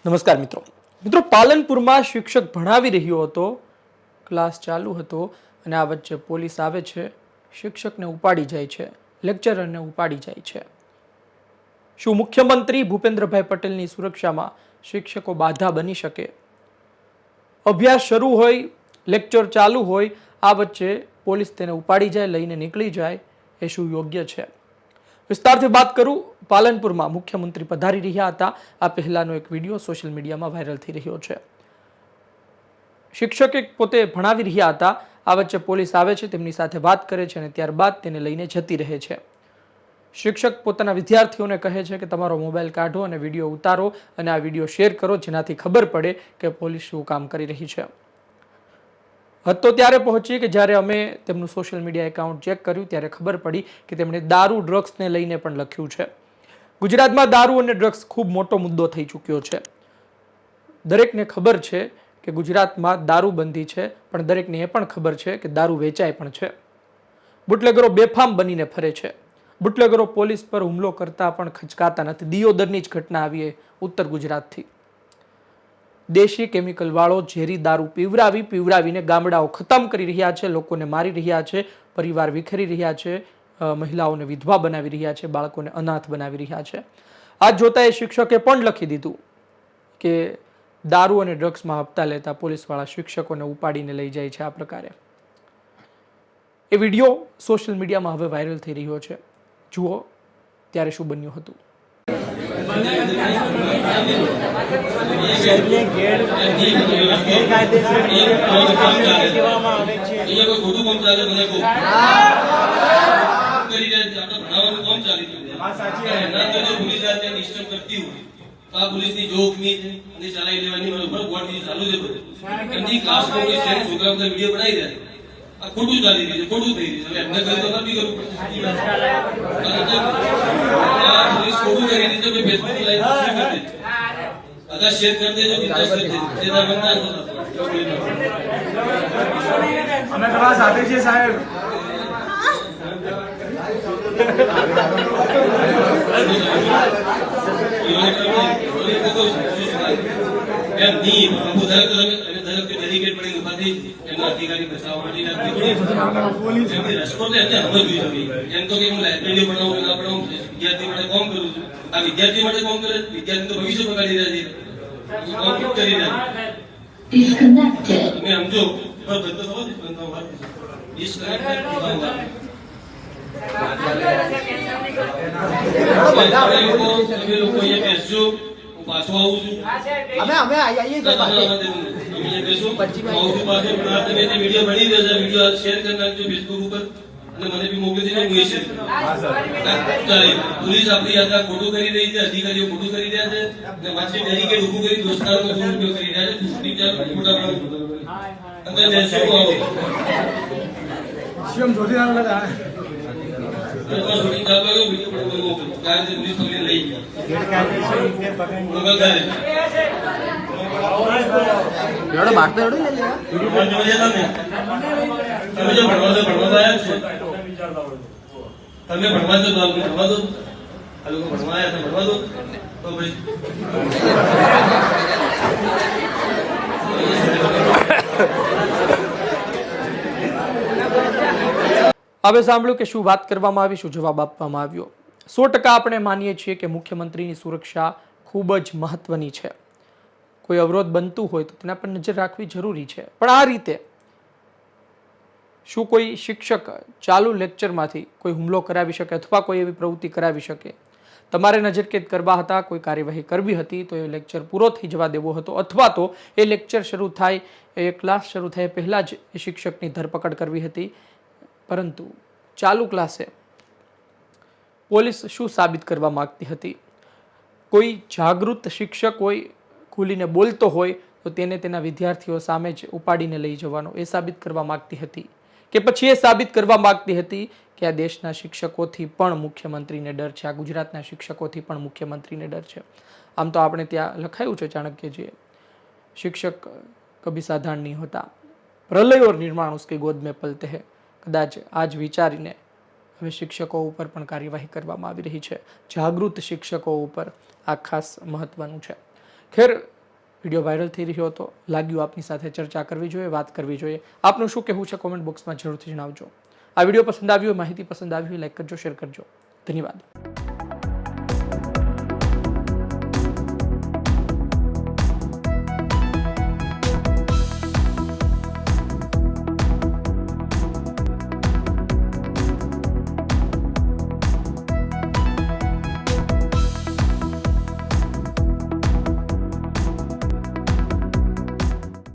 નમસ્કાર મિત્રો મિત્રો પાલનપુરમાં શિક્ષક ભણાવી રહ્યો હતો, ક્લાસ ચાલુ હતો અને આ વચ્ચે પોલીસ આવે છે, શિક્ષકને ઉપાડી જાય છે, લેક્ચરરને ઉપાડી જાય છે. શું મુખ્યમંત્રી ભૂપેન્દ્રભાઈ પટેલની સુરક્ષામાં શિક્ષકો બાધા બની શકે? અભ્યાસ શરૂ હોય, લેક્ચર ચાલુ હોય, આ વચ્ચે પોલીસ તેને ઉપાડી જાય, લઈને નીકળી જાય, એ શું યોગ્ય છે? વિસ્તારથી વાત કરું. પાલનપુરમાં મુખ્યમંત્રી પધારી રહ્યા હતા. આ પહેલાનો એક વિડીયો સોશિયલ મીડિયામાં વાયરલ થઈ રહ્યો છે. શિક્ષકે પોતે ભણાવી રહ્યા હતા, આ વચ્ચે પોલીસ આવે છે, તેમની સાથે વાત કરે છે અને ત્યારબાદ તેને લઈને જતી રહે છે. શિક્ષક પોતાના વિદ્યાર્થીઓને કહે છે કે તમારો મોબાઈલ કાઢો અને વિડીયો ઉતારો અને આ વિડીયો શેર કરો, જેનાથી ખબર પડે કે પોલીસ શું કામ કરી રહી છે. હદ તો ત્યારે પહોંચી કે જ્યારે અમે તેમનું સોશિયલ મીડિયા એકાઉન્ટ ચેક કર્યું ત્યારે ખબર પડી કે તેમણે દારૂ ડ્રગ્સને લઈને પણ લખ્યું છે. ગુજરાતમાં દારૂ અને ડ્રગ્સ ખૂબ મોટો મુદ્દો થઈ ચૂક્યો છે. દરેકને ખબર છે કે ગુજરાતમાં દારૂબંધી છે, પણ દરેકને એ પણ ખબર છે કે દારૂ વેચાય પણ છે. બુટલેગરો બેફામ બનીને ફરે છે. બુટલેગરો પોલીસ પર હુમલો કરતા પણ ખચકાતા નથી. દિયોદરની જ ઘટના આવી ઉત્તર ગુજરાતથી. દેશી કેમિકલ વાળો ઝેરી દારૂ પીવરાવીને ગામડાઓ ખતમ કરી રહ્યા છે, લોકોને મારી રહ્યા છે, પરિવાર વિખેરી રહ્યા છે, મહિલાઓને વિધવા બનાવી રહ્યા છે, બાળકોને અનાથ બનાવી રહ્યા છે. આ જોતા એ શિક્ષકે પણ લખી દીધું કે દારૂ અને ડ્રગ્સમાં હપ્તા લેતા પોલીસવાળા શિક્ષકોને ઉપાડીને લઈ જાય છે. આ પ્રકારે એ વિડીયો સોશિયલ મીડિયામાં હવે વાયરલ થઈ રહ્યો છે. જુઓ ત્યારે શું બન્યું હતું. પોલીસની જોખમી અને ચલાવી લેવાની બરોબર બોર્ડ ચાલુ છે. એમની ક્લાસમાં કોઈ સ્ટેન્ડ છોકરા બધા વિડીયો બનાવી રહ્યા છે. આ ખોટું ચાલી રહ્યું છે, ખોટું થઈ રહ્યું છે. એમને કહ્યું તો નથી કરવું પોલીસ ખોટું કરી દીધું કે ફેસબુક લાઈવ શેર કરી દેજો, અગર શેર કરી દેજો અમે તમારા સાથે છીએ સાહેબ. અધિકારી બચાવવા વિદ્યાર્થી માટે કોમ કરું છું. આ વિદ્યાર્થી માટે કોમ કરે, વિદ્યાર્થી તો ભવિષ્ય બગાડી રહ્યા છે. તમે સમજો તમે લોકો અહીંયા બેસજો, હું પાછો આવું છું. વિડીયો બની દેશે, વિડીયો શેર કરી નાખજો ફેસબુક ઉપર અને મને બી મોકલી દેજો, હું શેર કરું. પોલીસ આપણી યાત્રા ખોટું કરી રહી છે, અધિકારીઓ ખોટું કરી રહ્યા છે અને માછી ડેલિકેટ ઉભું કરી દોસ્તારોનો દુરુપયોગ કરી રહ્યા છે. અંદર બેસો આવો શિવમ જોતી ના લગા શૂટિંગ ચાલુ આવ્યો, વિડીયો પણ મોકલો. કારણ કે પોલીસ તમને લઈ ગયા તમે જો ભણવા આવ્યા છો, તમે ભણવા દો, ભણવા દો. આ લોકો ભણવા આવ્યા તો ભણવા દો. તો ભાઈ હવે સાંભળ્યું કે શું વાત કરવામાં આવી, શું જવાબ આપવામાં આવ્યો. 100% આપણે માનીએ છીએ કે મુખ્યમંત્રીની સુરક્ષા ખૂબ જ મહત્વની છે. કોઈ અવરોધ બનતું હોય તો તેના પર નજર રાખવી જરૂરી છે. પણ આ રીતે શું કોઈ શિક્ષક ચાલુ લેક્ચરમાંથી કોઈ હુમલો કરાવી શકે અથવા કોઈ એવી પ્રવૃત્તિ કરાવી શકે? તમારે નજરકેદ કરવા હતા, કોઈ કાર્યવાહી કરવી હતી તો એ લેક્ચર પૂરો થઈ જવા દેવો હતો, અથવા તો એ લેક્ચર શરૂ થાય, એ ક્લાસ શરૂ થાય પહેલાં જ એ શિક્ષકની ધરપકડ કરવી હતી. પરંતુ ચાલુ ક્લાસે પોલીસ શું સાબિત કરવા માંગતી હતી? કોઈ જાગૃત શિક્ષક હોય, ખુલીને બોલતો હોય તો તેને તેના વિદ્યાર્થીઓ સામે જ ઉપાડીને લઈ જવાનો એ સાબિત કરવા માંગતી હતી? કે પછી એ સાબિત કરવા માંગતી હતી કે આ દેશના શિક્ષકોથી પણ મુખ્યમંત્રીને ડર છે, આ ગુજરાતના શિક્ષકોથી પણ મુખ્યમંત્રીને ડર છે? આમ તો આપણે ત્યાં લખાયું છે ચાણક્યજીએ, શિક્ષક કભી સાધારણ નહીં હોતા, પ્રલય और निर्माण उसके गोद में पलते हैं. કદાચ આ જ વિચારીને હવે શિક્ષકો ઉપર પણ કાર્યવાહી કરવામાં આવી રહી છે. જાગૃત શિક્ષકો ઉપર આ ખાસ મહત્વનું છે. ખેર વિડીયો વાયરલ થઈ રહ્યો હતો, લાગ્યું આપની સાથે ચર્ચા કરવી જોઈએ, વાત કરવી જોઈએ. આપનું શું કહેવું છે કોમેન્ટ બોક્સમાં જરૂરથી જણાવજો. આ વિડીયો પસંદ આવ્યો, માહિતી પસંદ આવી હોય, લાઈક કરજો, શેર કરજો. ધન્યવાદ.